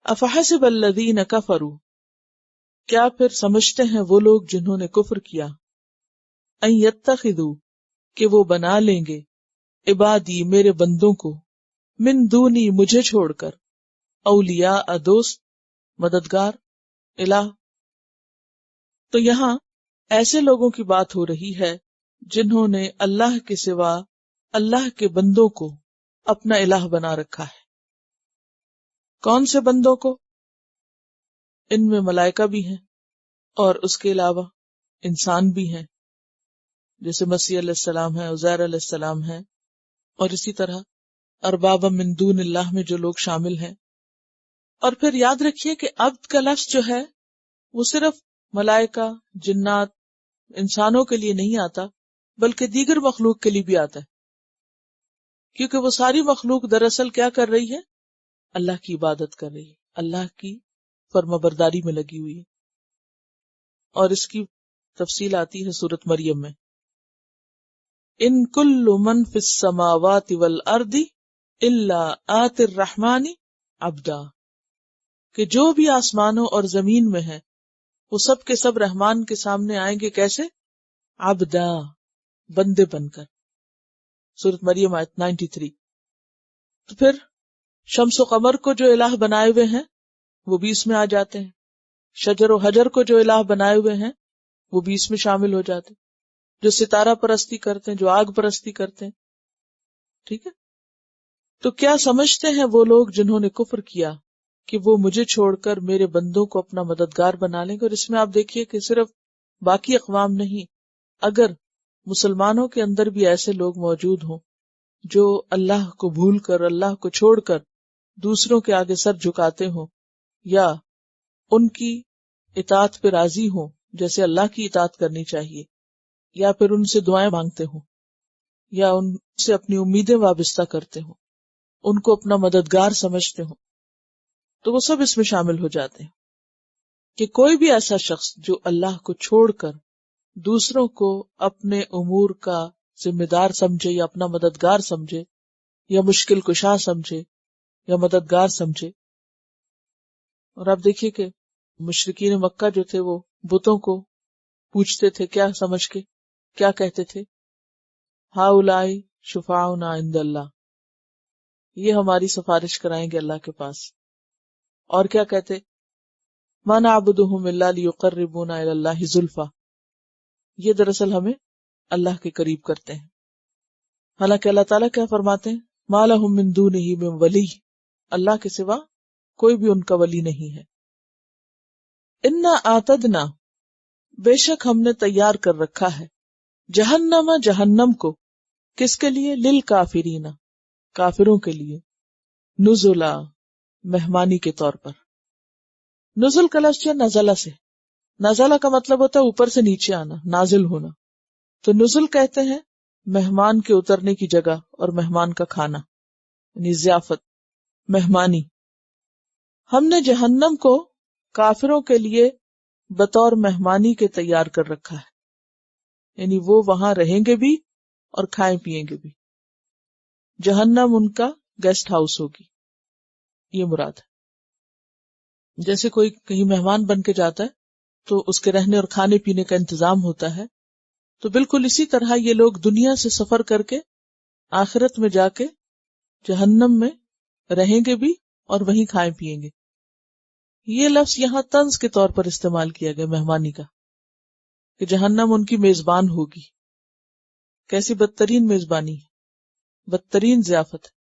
افحسب الذین کفروا، کیا پھر سمجھتے ہیں وہ لوگ جنہوں نے کفر کیا، ان یتخذوا، کہ وہ بنا لیں گے، عبادی میرے بندوں کو، من دونی مجھے چھوڑ کر، اولیاء دوست، مددگار، الہ۔ تو یہاں ایسے لوگوں کی بات ہو رہی ہے جنہوں نے اللہ کے سوا اللہ کے بندوں کو اپنا الہ بنا رکھا ہے۔ کون سے بندوں کو؟ ان میں ملائکہ بھی ہیں اور اس کے علاوہ انسان بھی ہیں، جیسے مسیح علیہ السلام ہے، عزیر علیہ السلام ہے، اور اسی طرح ارباب من دون اللہ میں جو لوگ شامل ہیں۔ اور پھر یاد رکھیے کہ عبد کا لفظ جو ہے وہ صرف ملائکہ، جنات، انسانوں کے لیے نہیں آتا، بلکہ دیگر مخلوق کے لیے بھی آتا ہے، کیونکہ وہ ساری مخلوق دراصل کیا کر رہی ہے؟ اللہ کی عبادت کر رہی ہے، اللہ کی فرمانبرداری میں لگی ہوئی ہے۔ اور اس کی تفصیل آتی ہے سورۃ مریم میں، ان کل من فی السماوات والارض الا آتی الرحمن عبدا، کہ جو بھی آسمانوں اور زمین میں ہے وہ سب کے سب رحمان کے سامنے آئیں گے، کیسے؟ عبدا، بندے بن کر۔ سورۃ مریم آیت 93۔ تو پھر شمس و قمر کو جو الہ بنائے ہوئے ہیں وہ بھی اس میں آ جاتے ہیں، شجر و حجر کو جو الہ بنائے ہوئے ہیں وہ بھی اس میں شامل ہو جاتے ہیں، جو ستارہ پرستی کرتے ہیں، جو آگ پرستی کرتے ہیں، ٹھیک ہے۔ تو کیا سمجھتے ہیں وہ لوگ جنہوں نے کفر کیا کہ وہ مجھے چھوڑ کر میرے بندوں کو اپنا مددگار بنا لیں گے؟ اور اس میں آپ دیکھیے کہ صرف باقی اقوام نہیں، اگر مسلمانوں کے اندر بھی ایسے لوگ موجود ہوں جو اللہ کو بھول کر، اللہ کو چھوڑ کر دوسروں کے آگے سر جھکاتے ہوں، یا ان کی اطاعت پہ راضی ہوں جیسے اللہ کی اطاعت کرنی چاہیے، یا پھر ان سے دعائیں مانگتے ہوں، یا ان سے اپنی امیدیں وابستہ کرتے ہوں، ان کو اپنا مددگار سمجھتے ہوں، تو وہ سب اس میں شامل ہو جاتے ہیں۔ کہ کوئی بھی ایسا شخص جو اللہ کو چھوڑ کر دوسروں کو اپنے امور کا ذمہ دار سمجھے، یا اپنا مددگار سمجھے، یا مشکل کشا سمجھے، یا مددگار سمجھے۔ اور آپ دیکھیے کہ مشرکین مکہ جو تھے وہ بتوں کو پوچھتے تھے، کیا سمجھ کے، کیا کہتے تھے؟ ہؤلاء شفاعنا عند اللہ، یہ ہماری سفارش کرائیں گے اللہ کے پاس۔ اور کیا کہتے؟ ما نعبدهم الا ليقربونا الى اللہ زلفی، یہ دراصل ہمیں اللہ کے قریب کرتے ہیں۔ حالانکہ اللہ تعالیٰ کیا فرماتے ہیں؟ ما لهم من دونہ من ولی، اللہ کے سوا کوئی بھی ان کا ولی نہیں ہے۔ انا اعتدنا، بے شک ہم نے تیار کر رکھا ہے، جہنم، جہنم کو، کس کے لیے؟ للکافرین، کافروں کے لیے، نزلا، مہمانی کے طور پر۔ نزل کا لفظ نزلہ سے، نزلہ کا مطلب ہوتا ہے اوپر سے نیچے آنا، نازل ہونا، تو نزل کہتے ہیں مہمان کے اترنے کی جگہ اور مہمان کا کھانا، یعنی ضیافت، مہمانی۔ ہم نے جہنم کو کافروں کے لیے بطور مہمانی کے تیار کر رکھا ہے، یعنی وہ وہاں رہیں گے بھی اور کھائیں پیئیں گے بھی۔ جہنم ان کا گیسٹ ہاؤس ہوگی، یہ مراد ہے۔ جیسے کوئی کہیں مہمان بن کے جاتا ہے تو اس کے رہنے اور کھانے پینے کا انتظام ہوتا ہے، تو بالکل اسی طرح یہ لوگ دنیا سے سفر کر کے آخرت میں جا کے جہنم میں رہیں گے بھی اور وہیں کھائیں پیئیں گے۔ یہ لفظ یہاں طنز کے طور پر استعمال کیا گیا مہمانی کا، کہ جہنم ان کی میزبان ہوگی۔ کیسی بدترین میزبانی ہے، بدترین ضیافت ہے۔